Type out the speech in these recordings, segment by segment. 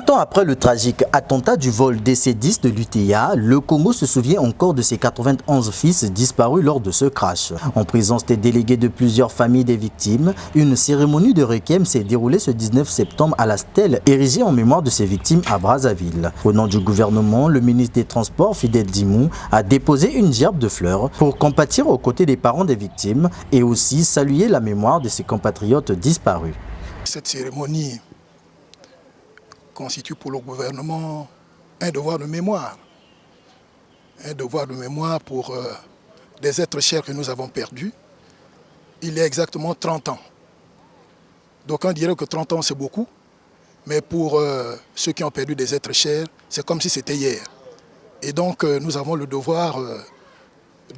20 ans après le tragique attentat du vol DC-10 de l'UTA, le Congo se souvient encore de ses 91 fils disparus lors de ce crash. En présence des délégués de plusieurs familles des victimes, une cérémonie de requiem s'est déroulée ce 19 septembre à la stèle érigée en mémoire de ces victimes à Brazzaville. Au nom du gouvernement, le ministre des Transports, Fidèle Dimou, a déposé une gerbe de fleurs pour compatir aux côtés des parents des victimes et aussi saluer la mémoire de ses compatriotes disparus. Cette cérémonie constitue pour le gouvernement un devoir de mémoire. Un devoir de mémoire pour des êtres chers que nous avons perdus il y a exactement 30 ans. D'aucuns diraient que 30 ans c'est beaucoup, mais pour ceux qui ont perdu des êtres chers, c'est comme si c'était hier. Et donc nous avons le devoir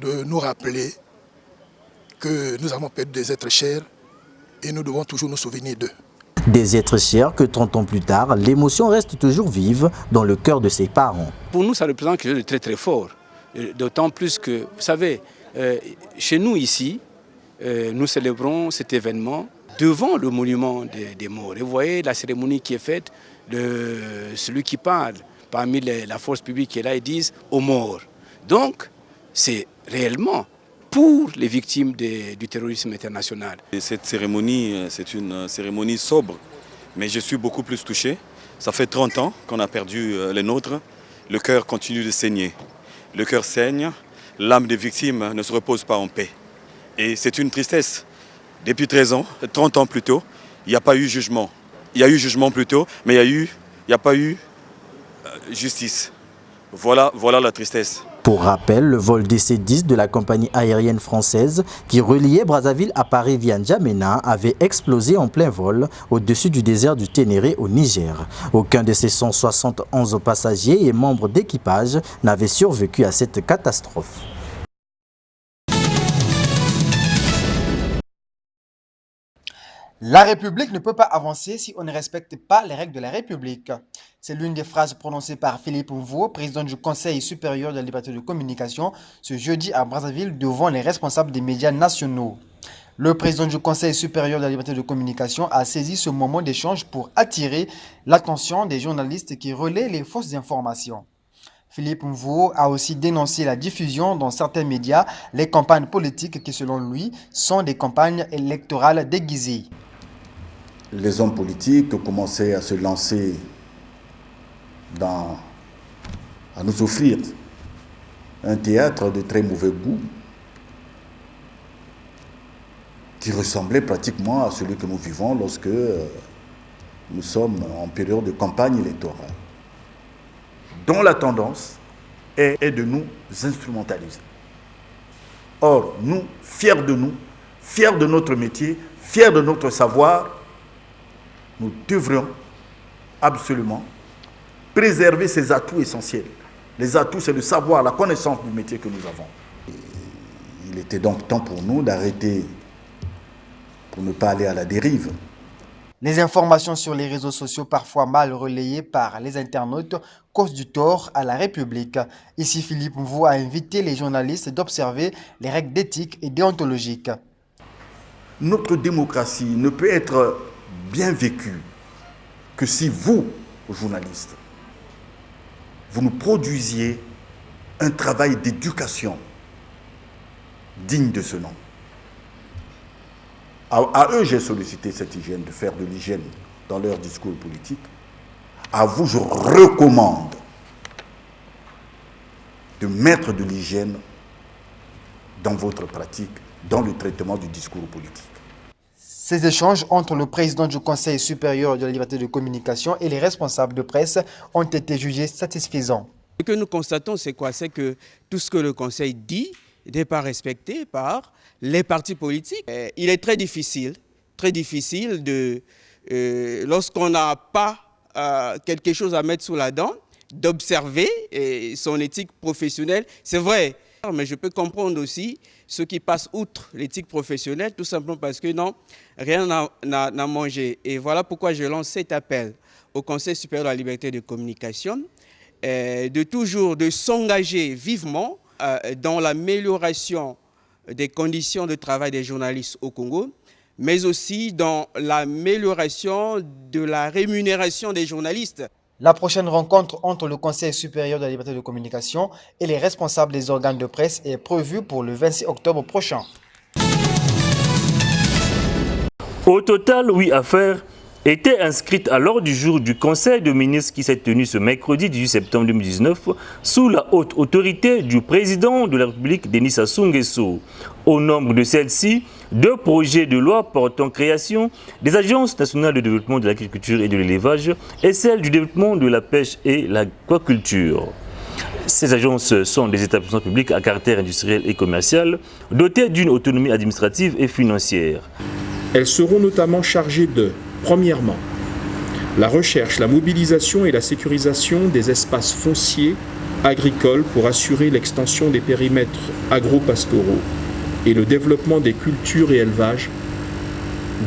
de nous rappeler que nous avons perdu des êtres chers et nous devons toujours nous souvenir d'eux. Des êtres chers que 30 ans plus tard, l'émotion reste toujours vive dans le cœur de ses parents. Pour nous, ça représente quelque chose de très très fort. D'autant plus que, vous savez, chez nous ici, nous célébrons cet événement devant le monument des morts. Et vous voyez la cérémonie qui est faite de celui qui parle parmi la force publique qui est là, ils disent aux morts. Donc, c'est réellement pour les victimes du terrorisme international. Et cette cérémonie, c'est une cérémonie sobre, mais je suis beaucoup plus touché. Ça fait 30 ans qu'on a perdu les nôtres. Le cœur continue de saigner. Le cœur saigne, l'âme des victimes ne se repose pas en paix. Et c'est une tristesse. Depuis 13 ans, 30 ans plus tôt, il n'y a pas eu jugement. Il y a eu jugement plus tôt, mais il n'y a pas eu justice. Voilà la tristesse. Pour rappel, le vol DC-10 de la compagnie aérienne française qui reliait Brazzaville à Paris via N'Djamena avait explosé en plein vol au-dessus du désert du Ténéré au Niger. Aucun de ces 171 passagers et membres d'équipage n'avait survécu à cette catastrophe. La République ne peut pas avancer si on ne respecte pas les règles de la République. C'est l'une des phrases prononcées par Philippe Mvou, président du Conseil supérieur de la liberté de communication, ce jeudi à Brazzaville devant les responsables des médias nationaux. Le président du Conseil supérieur de la liberté de communication a saisi ce moment d'échange pour attirer l'attention des journalistes qui relaient les fausses informations. Philippe Mvou a aussi dénoncé la diffusion dans certains médias les campagnes politiques qui, selon lui, sont des campagnes électorales déguisées. Les hommes politiques commençaient à se lancer à nous offrir un théâtre de très mauvais goût qui ressemblait pratiquement à celui que nous vivons lorsque nous sommes en période de campagne électorale, dont la tendance est de nous instrumentaliser. Or, nous, fiers de notre métier, fiers de notre savoir, nous devrions absolument préserver ces atouts essentiels. Les atouts, c'est le savoir, la connaissance du métier que nous avons. Il était donc temps pour nous d'arrêter, pour ne pas aller à la dérive. Les informations sur les réseaux sociaux, parfois mal relayées par les internautes, causent du tort à la République. Ici, Philippe Mvou a invité les journalistes d'observer les règles d'éthique et déontologiques. Notre démocratie ne peut être bien vécue que si vous, journalistes, vous nous produisiez un travail d'éducation digne de ce nom. À eux, j'ai sollicité cette hygiène, de faire de l'hygiène dans leur discours politique. À vous, je recommande de mettre de l'hygiène dans votre pratique, dans le traitement du discours politique. Ces échanges entre le président du Conseil supérieur de la liberté de communication et les responsables de presse ont été jugés satisfaisants. Ce que nous constatons, c'est quoi? C'est que tout ce que le Conseil dit n'est pas respecté par les partis politiques. Il est très difficile lorsqu'on n'a pas quelque chose à mettre sous la dent, d'observer son éthique professionnelle. C'est vrai, mais je peux comprendre aussi ceux qui passent outre l'éthique professionnelle, tout simplement parce que non, rien n'a mangé. Et voilà pourquoi je lance cet appel au Conseil supérieur de la liberté de communication, de s'engager vivement dans l'amélioration des conditions de travail des journalistes au Congo, mais aussi dans l'amélioration de la rémunération des journalistes. La prochaine rencontre entre le Conseil supérieur de la liberté de communication et les responsables des organes de presse est prévue pour le 26 octobre prochain. Au total, 8 affaires étaient inscrites à l'ordre du jour du Conseil de ministres qui s'est tenu ce mercredi 18 septembre 2019 sous la haute autorité du président de la République, Denis Sassou Nguesso. Au nombre de celles-ci, 2 projets de loi portant création des agences nationales de développement de l'agriculture et de l'élevage et celle du développement de la pêche et l'aquaculture. Ces agences sont des établissements publics à caractère industriel et commercial dotés d'une autonomie administrative et financière. Elles seront notamment chargées de, premièrement, la recherche, la mobilisation et la sécurisation des espaces fonciers agricoles pour assurer l'extension des périmètres agro-pastoraux et le développement des cultures et élevages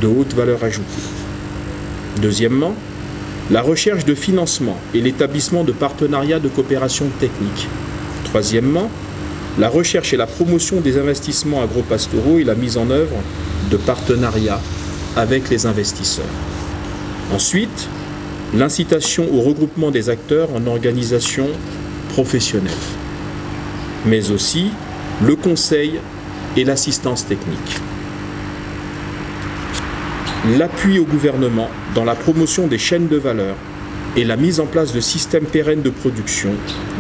de haute valeur ajoutée. Deuxièmement, la recherche de financement et l'établissement de partenariats de coopération technique. Troisièmement, la recherche et la promotion des investissements agro-pastoraux et la mise en œuvre de partenariats avec les investisseurs. Ensuite, l'incitation au regroupement des acteurs en organisations professionnelles, mais aussi le conseil et l'assistance technique. L'appui au gouvernement dans la promotion des chaînes de valeur et la mise en place de systèmes pérennes de production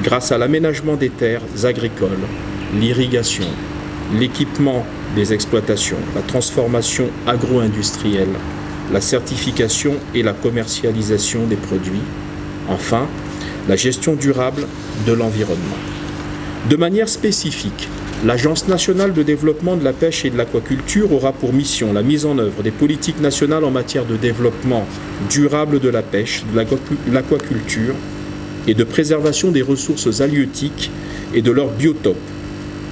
grâce à l'aménagement des terres agricoles, l'irrigation, l'équipement des exploitations, la transformation agro-industrielle, la certification et la commercialisation des produits. Enfin, la gestion durable de l'environnement. De manière spécifique, l'Agence nationale de développement de la pêche et de l'aquaculture aura pour mission la mise en œuvre des politiques nationales en matière de développement durable de la pêche, de l'aquaculture et de préservation des ressources halieutiques et de leurs biotopes,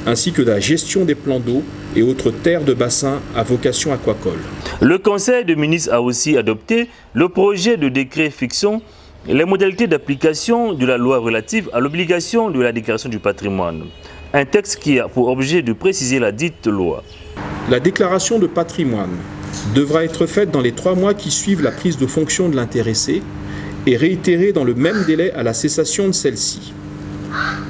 ainsi que de la gestion des plans d'eau et autres terres de bassin à vocation aquacole. Le Conseil des ministres a aussi adopté le projet de décret fixant les modalités d'application de la loi relative à l'obligation de la déclaration du patrimoine. Un texte qui a pour objet de préciser la dite loi. La déclaration de patrimoine devra être faite dans les 3 mois qui suivent la prise de fonction de l'intéressé et réitérée dans le même délai à la cessation de celle-ci.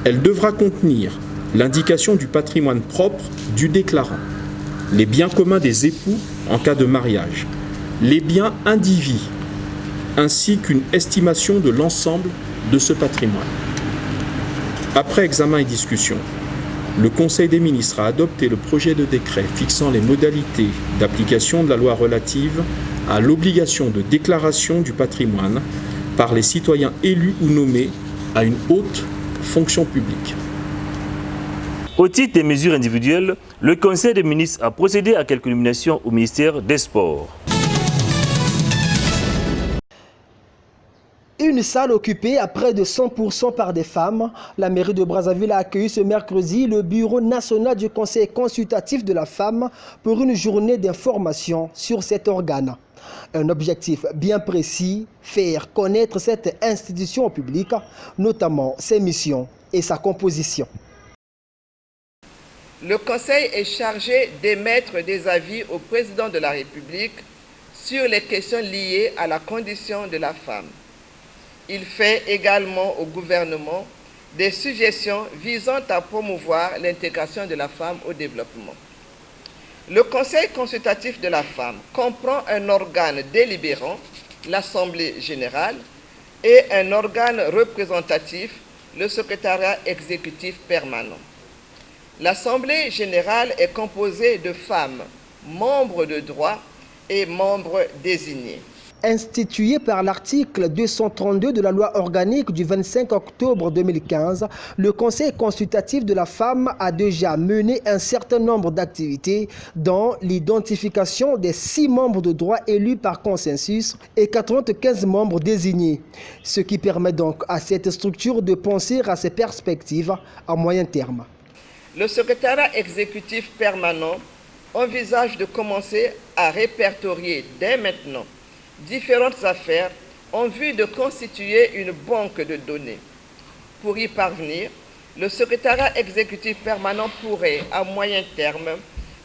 Elle devra contenir l'indication du patrimoine propre du déclarant, les biens communs des époux en cas de mariage, les biens indivis, ainsi qu'une estimation de l'ensemble de ce patrimoine. Après examen et discussion, le Conseil des ministres a adopté le projet de décret fixant les modalités d'application de la loi relative à l'obligation de déclaration du patrimoine par les citoyens élus ou nommés à une haute fonction publique. Au titre des mesures individuelles, le Conseil des ministres a procédé à quelques nominations au ministère des Sports. Une salle occupée à près de 100% par des femmes, la mairie de Brazzaville a accueilli ce mercredi le Bureau national du Conseil consultatif de la femme pour une journée d'information sur cet organe. Un objectif bien précis, faire connaître cette institution au public, notamment ses missions et sa composition. Le Conseil est chargé d'émettre des avis au président de la République sur les questions liées à la condition de la femme. Il fait également au gouvernement des suggestions visant à promouvoir l'intégration de la femme au développement. Le Conseil consultatif de la femme comprend un organe délibérant, l'Assemblée générale, et un organe représentatif, le secrétariat exécutif permanent. L'Assemblée générale est composée de femmes, membres de droit et membres désignés. Institué par l'article 232 de la loi organique du 25 octobre 2015, le Conseil consultatif de la femme a déjà mené un certain nombre d'activités, dont l'identification des 6 membres de droit élus par consensus et 95 membres désignés, ce qui permet donc à cette structure de penser à ses perspectives à moyen terme. Le secrétariat exécutif permanent envisage de commencer à répertorier dès maintenant différentes affaires en vue de constituer une banque de données. Pour y parvenir, le secrétariat exécutif permanent pourrait, à moyen terme,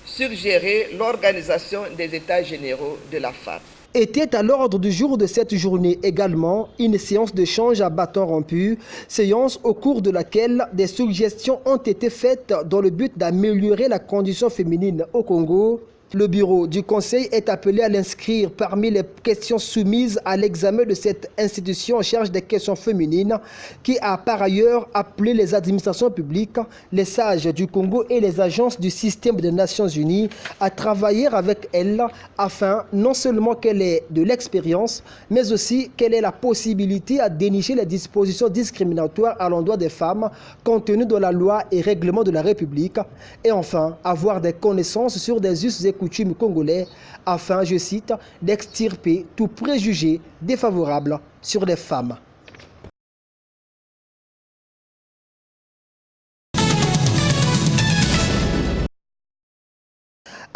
suggéré l'organisation des États généraux de la femme. Était à l'ordre du jour de cette journée également une séance d'échange à bâton rompu, séance au cours de laquelle des suggestions ont été faites dans le but d'améliorer la condition féminine au Congo. Le bureau du Conseil est appelé à l'inscrire parmi les questions soumises à l'examen de cette institution en charge des questions féminines qui a par ailleurs appelé les administrations publiques, les sages du Congo et les agences du système des Nations Unies à travailler avec elle afin non seulement qu'elle ait de l'expérience, mais aussi qu'elle ait la possibilité à dénicher les dispositions discriminatoires à l'endroit des femmes contenues dans la loi et règlements de la République et enfin avoir des connaissances sur des us et coutumes congolais afin, je cite, d'extirper tout préjugé défavorable sur les femmes.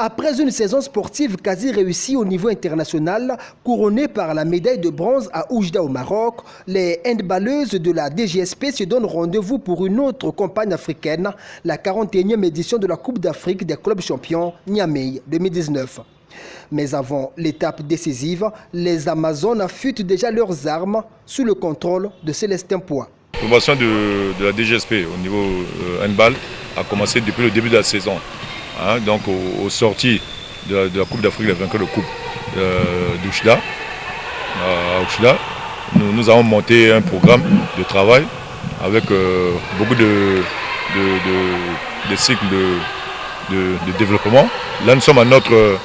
Après une saison sportive quasi réussie au niveau international, couronnée par la médaille de bronze à Oujda au Maroc, les handballeuses de la DGSP se donnent rendez-vous pour une autre campagne africaine, la 41e édition de la Coupe d'Afrique des clubs champions Niamey 2019. Mais avant l'étape décisive, les Amazones affûtent déjà leurs armes sous le contrôle de Célestin Poix. La formation de la DGSP au niveau handball a commencé depuis le début de la saison. Donc aux sorties de la Coupe d'Afrique, les vainqueurs de Coupe d'Oujda, nous avons monté un programme de travail avec beaucoup de cycles de développement. Là, nous sommes à notre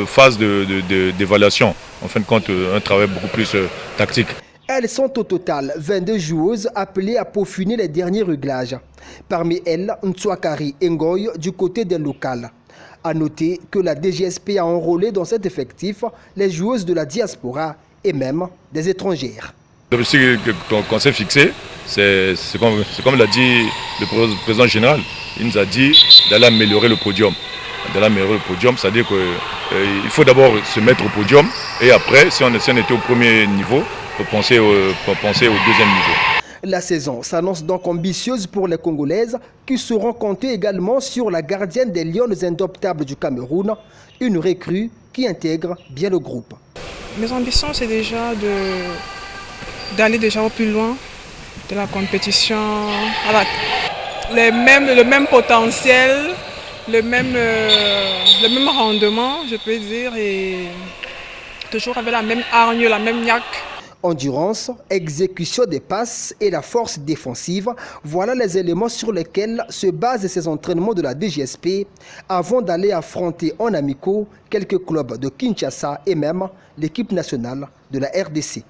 phase d'évaluation, en fin de compte, un travail beaucoup plus tactique. Elles sont au total 22 joueuses appelées à peaufiner les derniers réglages. Parmi elles, Ntouakari Ngoy du côté des locales. A noter que la DGSP a enrôlé dans cet effectif les joueuses de la diaspora et même des étrangères. L'objectif qu'on s'est fixé, c'est comme l'a dit le président général, il nous a dit d'aller améliorer le podium. C'est-à-dire qu'il faut d'abord se mettre au podium et après, si on était au premier niveau, il faut penser au deuxième niveau. La saison s'annonce donc ambitieuse pour les Congolaises qui seront comptées également sur la gardienne des Lions indoptables du Cameroun, une recrue qui intègre bien le groupe. Mes ambitions, c'est déjà d'aller déjà au plus loin de la compétition, avec le même potentiel, le même rendement, je peux dire, et toujours avec la même hargne, la même niaque. Endurance, exécution des passes et la force défensive, voilà les éléments sur lesquels se basent ces entraînements de la DGSP avant d'aller affronter en amicaux quelques clubs de Kinshasa et même l'équipe nationale de la RDC.